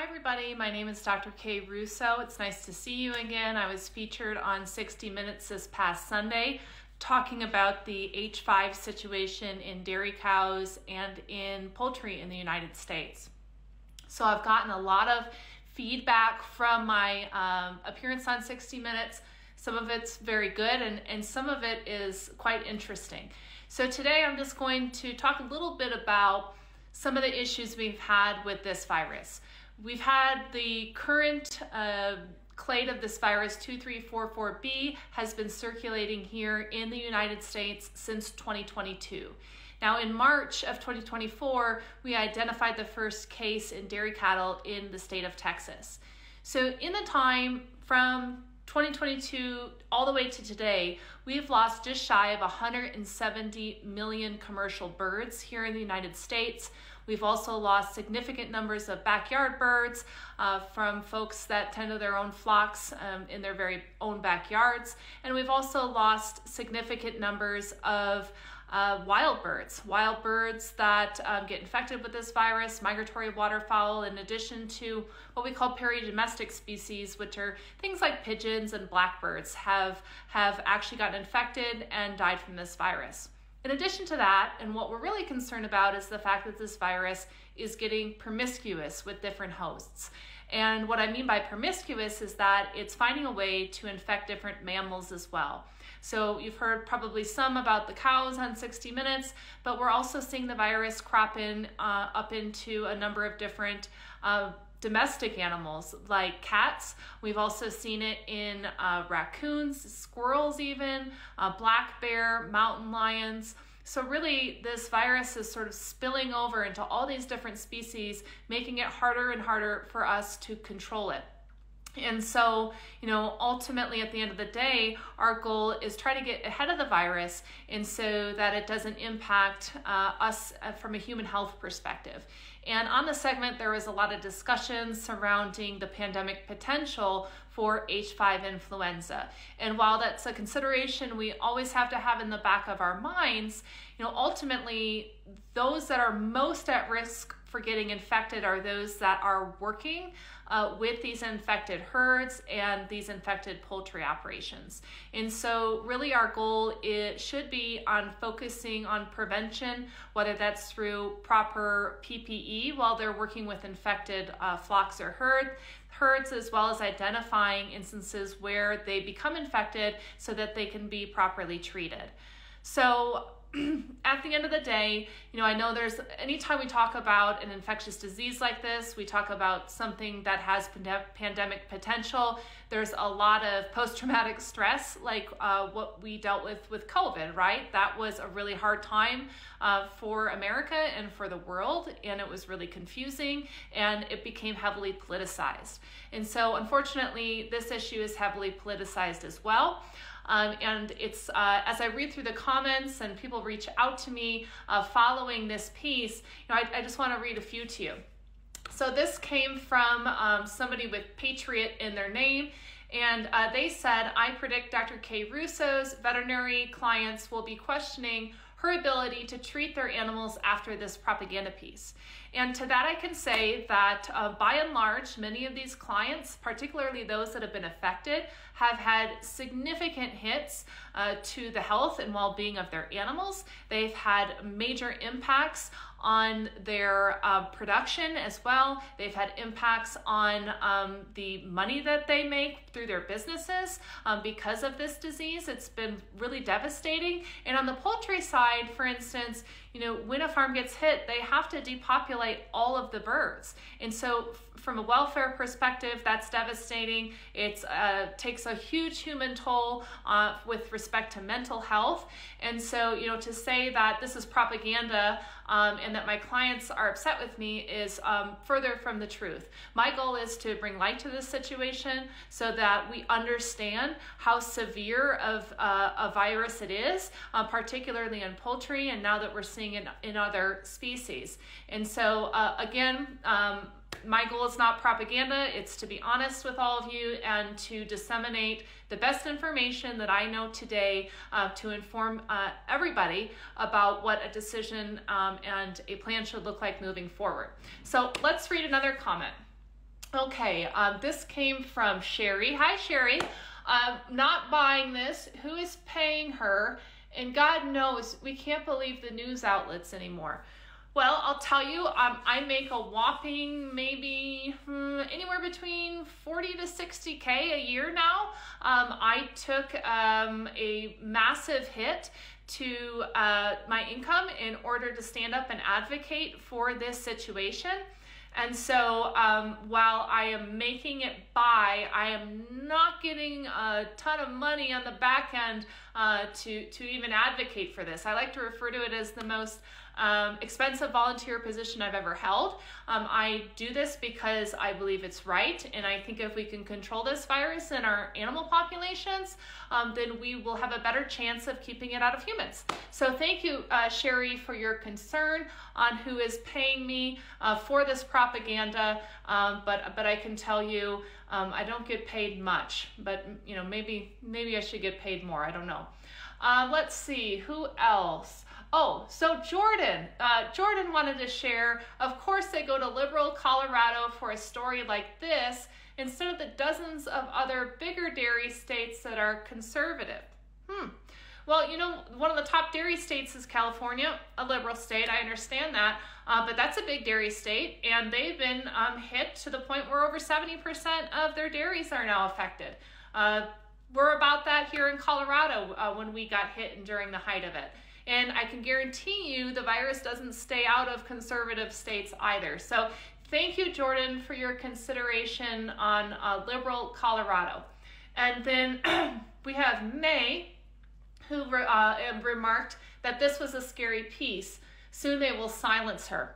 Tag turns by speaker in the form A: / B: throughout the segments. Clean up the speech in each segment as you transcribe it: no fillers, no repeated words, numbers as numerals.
A: everybody, my name is Dr. Kay Russo. It's nice to see you again. I was featured on 60 Minutes this past Sunday talking about the H5 situation in dairy cows and in poultry in the United States. So I've gotten a lot of feedback from my appearance on 60 Minutes. Some of it's very good and some of it is quite interesting. So today I'm just going to talk a little bit about some of the issues we've had with this virus. We've had the current clade of this virus, 2344B, has been circulating here in the United States since 2022. Now in March of 2024, we identified the first case in dairy cattle in the state of Texas. So in the time from 2022 all the way to today, we've lost just shy of 170 million commercial birds here in the United States. We've also lost significant numbers of backyard birds from folks that tend to their own flocks in their very own backyards. And we've also lost significant numbers of wild birds that get infected with this virus, migratory waterfowl, in addition to what we call peridomestic species, which are things like pigeons and blackbirds have actually gotten infected and died from this virus. In addition to that, and what we're really concerned about, is the fact that this virus is getting promiscuous with different hosts. And what I mean by promiscuous is that it's finding a way to infect different mammals as well. So you've heard probably some about the cows on 60 Minutes, but we're also seeing the virus crop in up into a number of different domestic animals like cats. We've also seen it in raccoons, squirrels even, black bear, mountain lions. So really this virus is sort of spilling over into all these different species, making it harder and harder for us to control it. And so, ultimately at the end of the day, our goal is try to get ahead of the virus and so that it doesn't impact us from a human health perspective. And on the segment, there was a lot of discussion surrounding the pandemic potential for H5 influenza. And while that's a consideration we always have to have in the back of our minds, ultimately those that are most at risk for getting infected are those that are working with these infected herds and these infected poultry operations. And so really our goal should be on focusing on prevention, whether that's through proper PPE while they're working with infected flocks or herds, as well as identifying instances where they become infected so that they can be properly treated. So at the end of the day, I know anytime we talk about an infectious disease like this, we talk about something that has pandemic potential. There's a lot of post-traumatic stress, like what we dealt with COVID, right? That was a really hard time for America and for the world, and it was really confusing, and it became heavily politicized. And so unfortunately, this issue is heavily politicized as well. And it's as I read through the comments and people reach out to me following this piece, I just want to read a few to you. So this came from somebody with Patriot in their name. And they said, I predict Dr. Kay Russo's veterinary clients will be questioning her ability to treat their animals after this propaganda piece. And to that I can say that by and large, many of these clients, particularly those that have been affected, have had significant hits to the health and well-being of their animals. They've had major impacts on their production as well. They've had impacts on the money that they make through their businesses because of this disease. It's been really devastating. And on the poultry side, for instance, when a farm gets hit, they have to depopulate all of the birds. And so from a welfare perspective, that's devastating. It takes a huge human toll with respect to mental health. And so, to say that this is propaganda and that my clients are upset with me is further from the truth. My goal is to bring light to this situation so that we understand how severe of a virus it is, particularly in poultry, and now that we're seeing it in other species. And so again, my goal is not propaganda. It's to be honest with all of you and to disseminate the best information that I know today to inform everybody about what a decision and a plan should look like moving forward. So let's read another comment. Okay, this came from Sherry. Hi, Sherry. Not buying this. Who is paying her? And God knows we can't believe the news outlets anymore. Well, I'll tell you, I make a whopping maybe anywhere between 40 to 60K a year now. I took a massive hit to my income in order to stand up and advocate for this situation. And so while I am making it by, I am not getting a ton of money on the back end to even advocate for this. I like to refer to it as the most expensive volunteer position I've ever held. I do this because I believe it's right, and I think if we can control this virus in our animal populations, then we will have a better chance of keeping it out of humans. So thank you, Sherry, for your concern on who is paying me for this propaganda, but I can tell you I don't get paid much, but you know, maybe I should get paid more. I don't know. Let's see, who else? Oh, so Jordan wanted to share, of course they go to liberal Colorado for a story like this instead of the dozens of other bigger dairy states that are conservative. Well, you know, one of the top dairy states is California, a liberal state, I understand that, but that's a big dairy state, and they've been hit to the point where over 70% of their dairies are now affected. We're about that here in Colorado when we got hit and during the height of it. And I can guarantee you the virus doesn't stay out of conservative states either. So thank you, Jordan, for your consideration on liberal Colorado. And then we have May, who remarked that this was a scary piece. Soon they will silence her.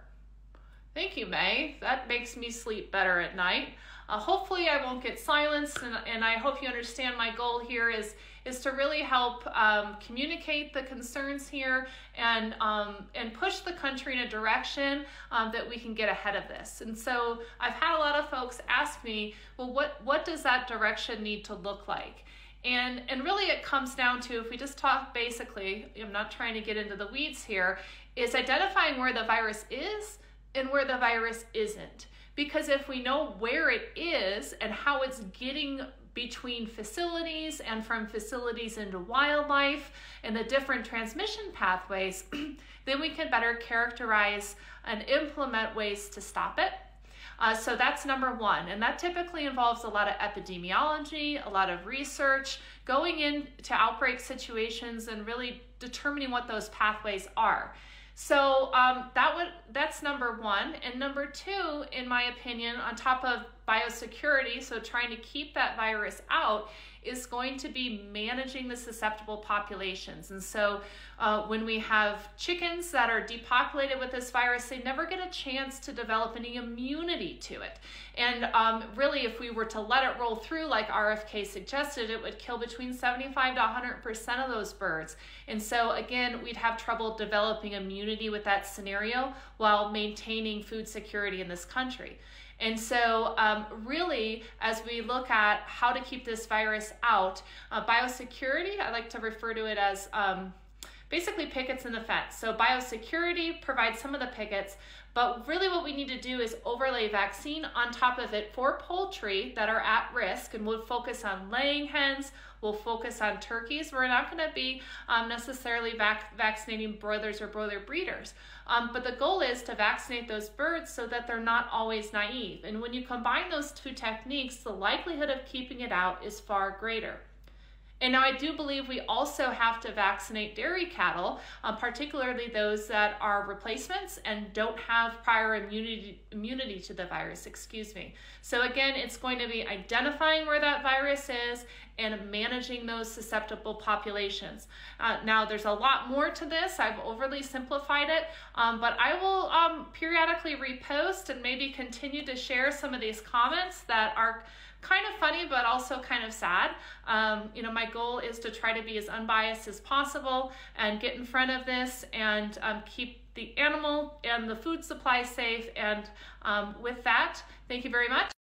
A: Thank you, May. That makes me sleep better at night. Hopefully I won't get silenced, and I hope you understand my goal here is to really help communicate the concerns here and push the country in a direction that we can get ahead of this. And so I've had a lot of folks ask me, well, what does that direction need to look like? And really it comes down to, if we just talk basically, I'm not trying to get into the weeds here, is identifying where the virus is and where the virus isn't. Because if we know where it is and how it's getting between facilities and from facilities into wildlife and the different transmission pathways, then we can better characterize and implement ways to stop it. So that's number one, and that typically involves a lot of epidemiology, a lot of research, going into outbreak situations and really determining what those pathways are. So that's number one. And number two, in my opinion, on top of biosecurity, so trying to keep that virus out, is going to be managing the susceptible populations. And so when we have chickens that are depopulated with this virus, they never get a chance to develop any immunity to it. And really, if we were to let it roll through like RFK suggested, it would kill between 75 to 100% of those birds. And so again, we'd have trouble developing immunity with that scenario while maintaining food security in this country. And so really, as we look at how to keep this virus out, biosecurity, I like to refer to it as basically pickets in the fence. So biosecurity provides some of the pickets, but really what we need to do is overlay vaccine on top of it for poultry that are at risk, and we'll focus on laying hens, we'll focus on turkeys. We're not going to be necessarily vaccinating broilers or broiler breeders, but the goal is to vaccinate those birds so that they're not always naive. And when you combine those two techniques, the likelihood of keeping it out is far greater. And now I do believe we also have to vaccinate dairy cattle, particularly those that are replacements and don't have prior immunity to the virus, So again, it's going to be identifying where that virus is and managing those susceptible populations. Now there's a lot more to this. I've overly simplified it, but I will periodically repost and maybe continue to share some of these comments that are kind of funny, but also kind of sad. You know, my goal is to try to be as unbiased as possible and get in front of this and keep the animal and the food supply safe. And with that, thank you very much.